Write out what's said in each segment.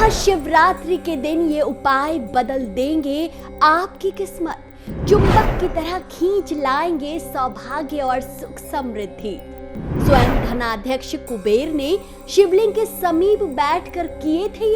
महाशिवरात्रि के दिन ये उपाय बदल देंगे आपकी किस्मत, चुंबक की तरह खींच लाएंगे सौभाग्य और सुख समृद्धि। स्वयं धनाध्यक्ष कुबेर ने शिवलिंग के समीप बैठकर किए थे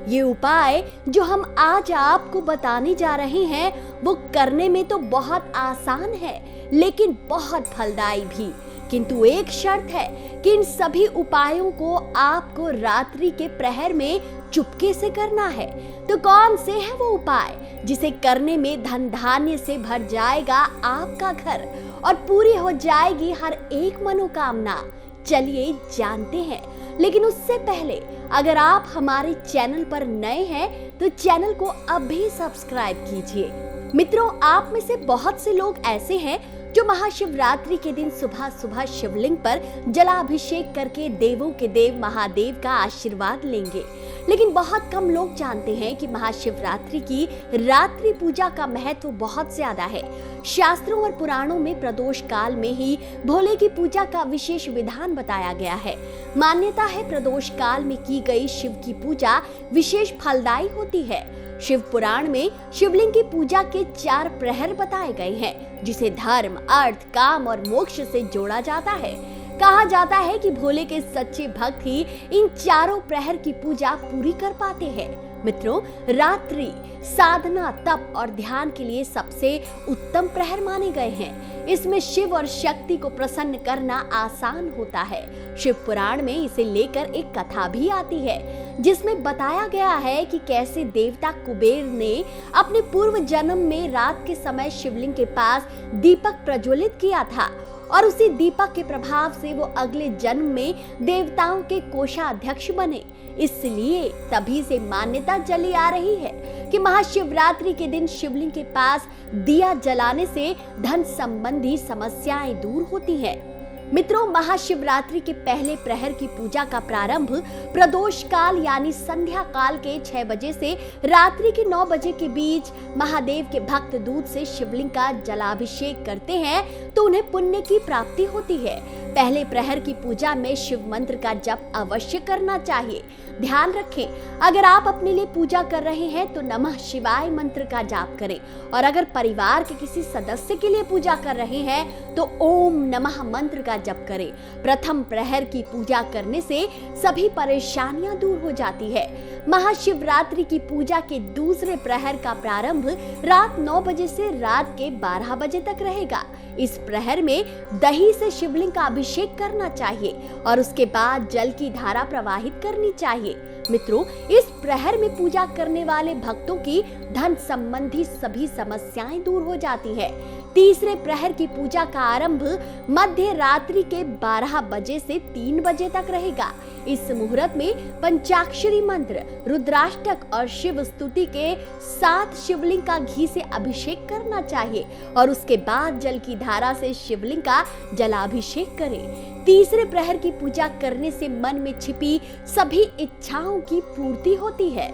ये उपाय जो हम आज आपको बताने जा रहे हैं वो करने में तो बहुत आसान है, लेकिन बहुत फलदायी भी। किंतु एक शर्त है कि इन सभी उपायों को आपको रात्रि के प्रहर में चुपके से करना है। तो कौन से है वो उपाय जिसे करने में धन धान्य से भर जाएगा आपका घर और पूरी हो जाएगी हर एक मनोकामना? चलिए जानते हैं। लेकिन उससे पहले अगर आप हमारे चैनल पर नए हैं तो चैनल को अभी सब्सक्राइब कीजिए। मित्रों, आप में से बहुत से लोग ऐसे हैं जो महाशिवरात्रि के दिन सुबह सुबह शिवलिंग पर जलाभिषेक करके देवों के देव महादेव का आशीर्वाद लेंगे। लेकिन बहुत कम लोग जानते हैं कि महाशिवरात्रि की रात्रि पूजा का महत्व बहुत ज्यादा है। शास्त्रों और पुराणों में प्रदोष काल में ही भोले की पूजा का विशेष विधान बताया गया है। मान्यता है प्रदोष काल में की गई शिव की पूजा विशेष फलदायी होती है। शिव पुराण में शिवलिंग की पूजा के 4 प्रहर बताए गए हैं, जिसे धर्म, अर्थ, काम और मोक्ष से जोड़ा जाता है। कहा जाता है कि भोले के सच्चे भक्त ही इन 4 प्रहर की पूजा पूरी कर पाते हैं। मित्रों, रात्रि साधना, तप और ध्यान के लिए सबसे उत्तम प्रहर माने गए हैं। इसमें शिव और शक्ति को प्रसन्न करना आसान होता है। शिव पुराण में इसे लेकर एक कथा भी आती है, जिसमें बताया गया है कि कैसे देवता कुबेर ने अपने पूर्व जन्म में रात के समय शिवलिंग के पास दीपक प्रज्वलित किया था और उसी दीपक के प्रभाव से वो अगले जन्म में देवताओं के कोषाध्यक्ष बने। इसलिए तभी से मान्यता चली आ रही है कि महाशिवरात्रि के दिन शिवलिंग के पास दिया जलाने से धन संबंधी समस्याएं दूर होती हैं। मित्रों, महाशिवरात्रि के पहले प्रहर की पूजा का प्रारंभ प्रदोष काल यानी संध्या काल के 6 बजे से रात्रि के 9 बजे के बीच महादेव के भक्त दूध से शिवलिंग का जलाभिषेक करते हैं तो उन्हें पुण्य की प्राप्ति होती है। पहले प्रहर की पूजा में शिव मंत्र का जप अवश्य करना चाहिए। ध्यान रखें, अगर आप अपने लिए पूजा कर रहे हैं तो नमः शिवाय मंत्र का जाप करें, और अगर परिवार के किसी सदस्य के लिए पूजा कर रहे हैं तो ओम नमः मंत्र का जप करें। प्रथम प्रहर की पूजा करने से सभी परेशानियां दूर हो जाती है। महाशिवरात्रि की पूजा के दूसरे प्रहर का प्रारंभ रात 9 बजे से रात के 12 बजे तक रहेगा। इस प्रहर में दही से शिवलिंग का अभिषेक करना चाहिए और उसके बाद जल की धारा प्रवाहित करनी चाहिए। मित्रों, इस प्रहर में पूजा करने वाले भक्तों की धन संबंधी सभी समस्याएं दूर हो जाती है। तीसरे प्रहर की पूजा का आरंभ मध्य रात्रि के 12 बजे से 3 बजे तक रहेगा। इस मुहूर्त में पंचाक्षरी मंत्र, रुद्राष्टक और शिव स्तुति के साथ शिवलिंग का घी से अभिषेक करना चाहिए और उसके बाद जल की धारा से शिवलिंग का जलाभिषेक करें। तीसरे प्रहर की पूजा करने से मन में छिपी सभी इच्छाओं की पूर्ति होती है।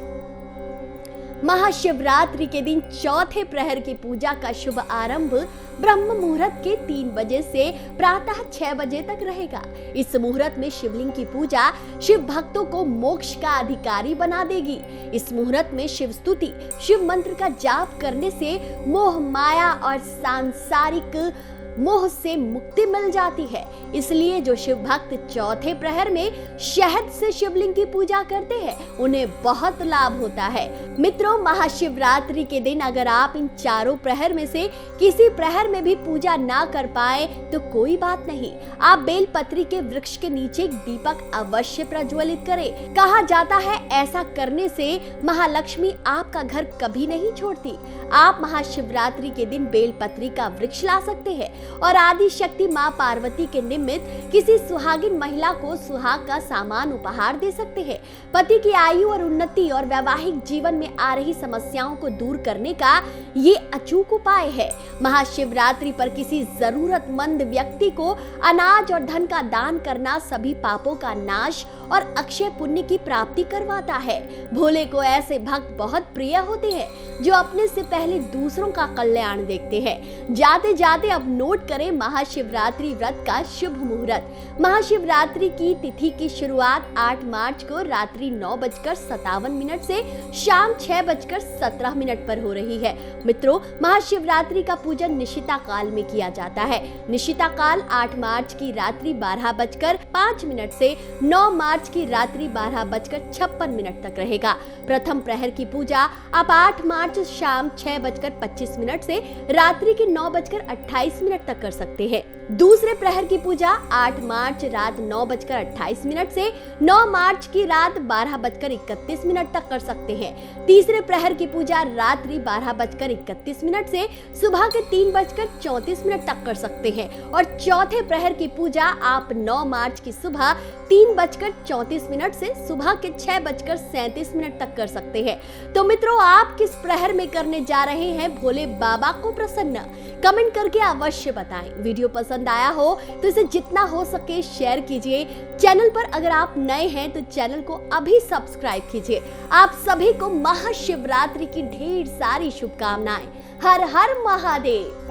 महाशिवरात्रि के दिन चौथे प्रहर की पूजा का शुभ आरंभ ब्रह्म मुहूर्त के 3 बजे से प्रातः 6 बजे तक रहेगा। इस मुहूर्त में शिवलिंग की पूजा शिव भक्तों को मोक्ष का अधिकारी बना देगी। इस मुहूर्त में शिव स्तुति, शिव मंत्र का जाप करने से मोह, माया और सांसारिक मोह से मुक्ति मिल जाती है। इसलिए जो शिव भक्त चौथे प्रहर में शहद से शिवलिंग की पूजा करते हैं उन्हें बहुत लाभ होता है। मित्रों, महाशिवरात्रि के दिन अगर आप इन 4 प्रहर में से किसी प्रहर में भी पूजा ना कर पाए तो कोई बात नहीं, आप बेलपत्री के वृक्ष के नीचे एक दीपक अवश्य प्रज्वलित करें। कहा जाता है ऐसा करने से महालक्ष्मी आपका घर कभी नहीं छोड़ती। आप महाशिवरात्रि के दिन बेलपत्री का वृक्ष ला सकते हैं और आदि शक्ति माँ पार्वती के निमित्त किसी सुहागिन महिला को सुहाग का सामान उपहार दे सकते हैं। पति की आयु और उन्नति और वैवाहिक जीवन में आ रही समस्याओं को दूर करने का ये अचूक उपाय है। महाशिवरात्रि पर किसी जरूरतमंद व्यक्ति को अनाज और धन का दान करना सभी पापों का नाश और अक्षय पुण्य की प्राप्ति करवाता है। भोले को ऐसे भक्त बहुत प्रिय होते हैं जो अपने से पहले दूसरों का कल्याण देखते हैं। जाते जाते अब नोट नोट करें महाशिवरात्रि व्रत का शुभ मुहूर्त। महाशिवरात्रि की तिथि की शुरुआत 8 मार्च को रात्रि 9:57 से शाम 6:17 पर हो रही है। मित्रों, महाशिवरात्रि का पूजन निशिता काल में किया जाता है। निशिता काल 8 मार्च की रात्रि 12:05 से 9 मार्च की रात्रि 12:56 तक रहेगा। प्रथम प्रहर की पूजा आप 8 मार्च शाम 6:25 से रात्रि के 9:28 तक कर सकते हैं। दूसरे प्रहर की पूजा 8 मार्च रात 9:28 से 9 मार्च की रात 12:31 तक कर सकते हैं। तीसरे प्रहर की पूजा रात्रि 12:31 से सुबह के 3:34 तक कर सकते हैं और चौथे प्रहर की पूजा आप 9 मार्च की सुबह 3:34 से सुबह के 6:37 तक कर सकते हैं। तो मित्रों, आप किस प्रहर में करने जा रहे हैं भोले बाबा को प्रसन्न? कमेंट करके अवश्य बताएं। वीडियो पसंद आया हो तो इसे जितना हो सके शेयर कीजिए। चैनल पर अगर आप नए हैं तो चैनल को अभी सब्सक्राइब कीजिए। आप सभी को महाशिवरात्रि की ढेर सारी शुभकामनाएं। हर हर महादेव।